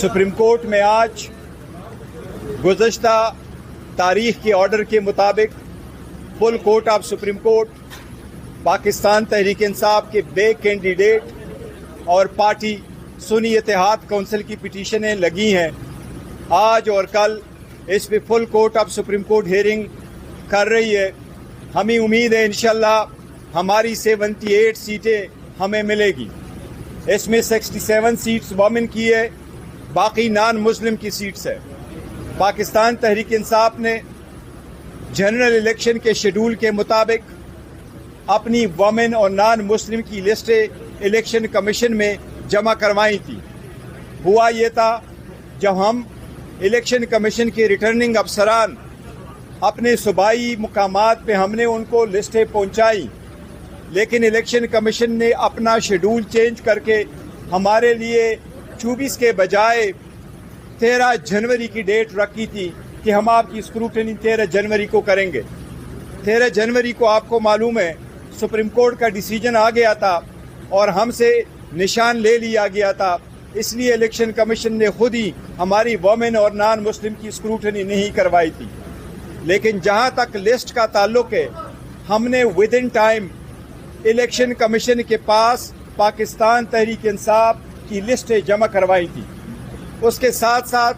Supreme court में आज गुज़श्ता तारीख के ऑर्डर के मुताबिक full court of supreme court Pakistan Tehreek Insaf के बे कैंडिडेट और पार्टी सुन्नी इत्तेहाद कौंसिल की पिटीशनें लगी हैं। आज और कल इस पे full court of supreme court hearing कर रही है। हमें उम्मीद है इंशाल्लाह हमारी 78 सीटें हमें मिलेगी। इसमें 67 सीट्स वोमेन की है, बाकी नॉन मुस्लिम की सीट्स है। पाकिस्तान तहरीक इंसाफ ने जनरल इलेक्शन के शेड्यूल के मुताबिक अपनी वोमेन और नॉन मुस्लिम की लिस्टें इलेक्शन कमीशन में जमा करवाई थी। हुआ ये था, जब हम इलेक्शन कमीशन के रिटर्निंग अफसरान अपने सूबाई मुकामात पे हमने उनको लिस्टें पहुंचाई, लेकिन इलेक्शन कमीशन ने अपना शेड्यूल चेंज करके हमारे लिए 24 के बजाय 13 जनवरी की डेट रखी थी कि हम आपकी स्क्रूटनी 13 जनवरी को करेंगे। 13 जनवरी को आपको मालूम है सुप्रीम कोर्ट का डिसीजन आ गया था और हमसे निशान ले लिया गया था, इसलिए इलेक्शन कमीशन ने खुद ही हमारी वोमेन और नॉन मुस्लिम की स्क्रूटनी नहीं करवाई थी। लेकिन जहां तक लिस्ट का ताल्लुक है, हमने with in time election commission के पास पाकिस्तान तहरीक इंसाफ की लिस्टें जमा करवाई थी। उसके साथ साथ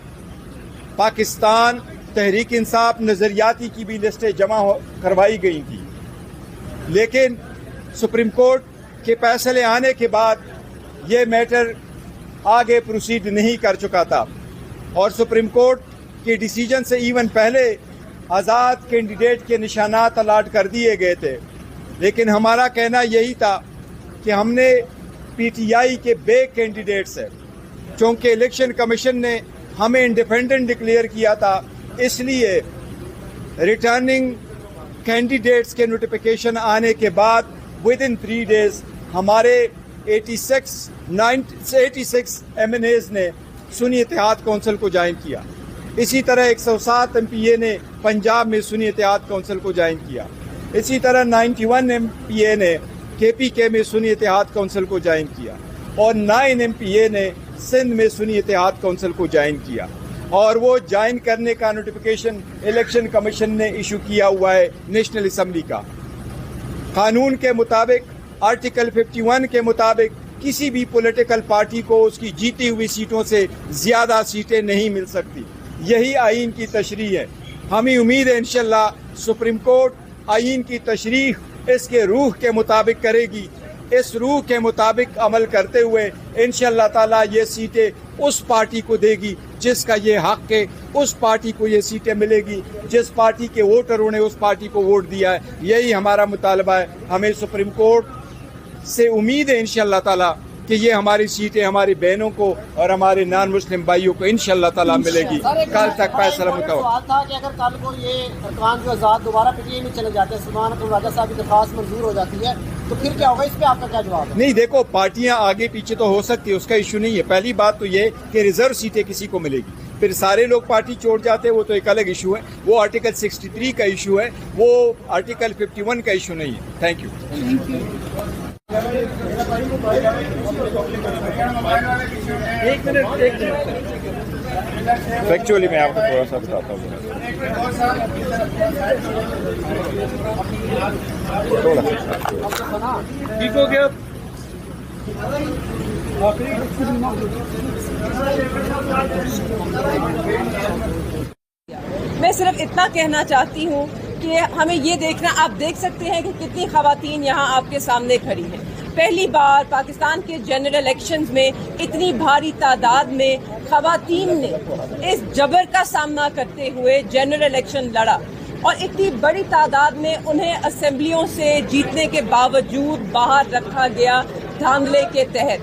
पाकिस्तान तहरीक इंसाफ नज़रियाती की भी लिस्टें जमा करवाई गई थी। लेकिन सुप्रीम कोर्ट के फैसले आने के बाद ये मैटर आगे प्रोसीड नहीं कर चुका था और सुप्रीम कोर्ट के डिसीजन से इवन पहले आज़ाद कैंडिडेट के निशानात अलाट कर दिए गए थे। लेकिन हमारा कहना यही था कि हमने पीटीआई के बे कैंडिडेट्स है, चूँकि इलेक्शन कमीशन ने हमें इंडिपेंडेंट डिक्लेयर किया था, इसलिए रिटर्निंग कैंडिडेट्स के नोटिफिकेशन आने के बाद विद इन 3 डेज हमारे 86 MNAs ने सुन्नी इत्तेहाद कौंसिल को ज्वाइन किया। इसी तरह 107 MPA ने पंजाब में सुन्नी इत्तेहाद कौंसिल को ज्वाइन किया। इसी तरह 91 MPA ने KPK में सुन्नी इत्तेहाद कौंसिल को ज्वाइन किया और 9 MPA ने सिंध में सुन्नी इत्तेहाद कौंसिल को ज्वाइन किया। और वो ज्वाइन करने का नोटिफिकेशन इलेक्शन कमीशन ने इशू किया हुआ है नेशनल असम्बली का। कानून के मुताबिक आर्टिकल 51 के मुताबिक किसी भी पॉलिटिकल पार्टी को उसकी जीती हुई सीटों से ज़्यादा सीटें नहीं मिल सकती। यही आईन की तशरीह है। हमें उम्मीद है इंशाल्लाह सुप्रीम कोर्ट आईन की तशरीह इसके रूह के मुताबिक करेगी। इस रूह के मुताबिक अमल करते हुए इंशाल्लाह ताला ये सीटें उस पार्टी को देगी जिसका ये हक है, उस पार्टी को ये सीटें मिलेगी जिस पार्टी के वोटरों ने उस पार्टी को वोट दिया है। यही हमारा मुतालबा है। हमें सुप्रीम कोर्ट से उम्मीद है इंशाल्लाह ताला कि ये हमारी सीटें हमारी बहनों को और हमारे नॉन मुस्लिम भाइयों को इंशाल्लाह ताला मिलेगी। कल तक फैसला मुताबिक था कि अगर कल को ये अरकान जो आज़ाद दोबारा पीटीआई में चले जाते हैं, सलमान अब्दुल राजा साहब की दरख्वास्त मंजूर हो जाती है, तो फिर क्या होगा? इस पे आपका क्या जवाब है? नहीं, देखो पार्टियां आगे पीछे तो हो सकती है, उसका इशू नहीं है। पहली बात तो ये कि रिजर्व सीटें किसी को मिलेगी, फिर सारे लोग पार्टी छोड़ जाते हैं, वो तो एक अलग इशू है। वो आर्टिकल 63 का इशू है, वो आर्टिकल 51 का इशू नहीं है। Thank you. फैक्चुअली मैं आपको थोड़ा सा बताता हूँ। ठीक हो गया। मैं सिर्फ इतना कहना चाहती हूँ कि हमें ये देखना, आप देख सकते हैं कि कितनी ख़वातीन यहाँ आपके सामने खड़ी हैं। पहली बार पाकिस्तान के जनरल इलेक्शंस में इतनी भारी तादाद में ख़वातीन ने इस जबर का सामना करते हुए जनरल इलेक्शन लड़ा और इतनी बड़ी तादाद में उन्हें असेंबलियों से जीतने के बावजूद बाहर रखा गया धांधले के तहत।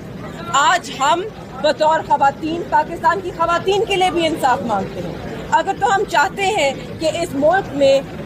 आज हम बतौर ख़वातीन पाकिस्तान की ख़वातीन के लिए भी इंसाफ मांगते हैं। अगर तो हम चाहते हैं कि इस मुल्क में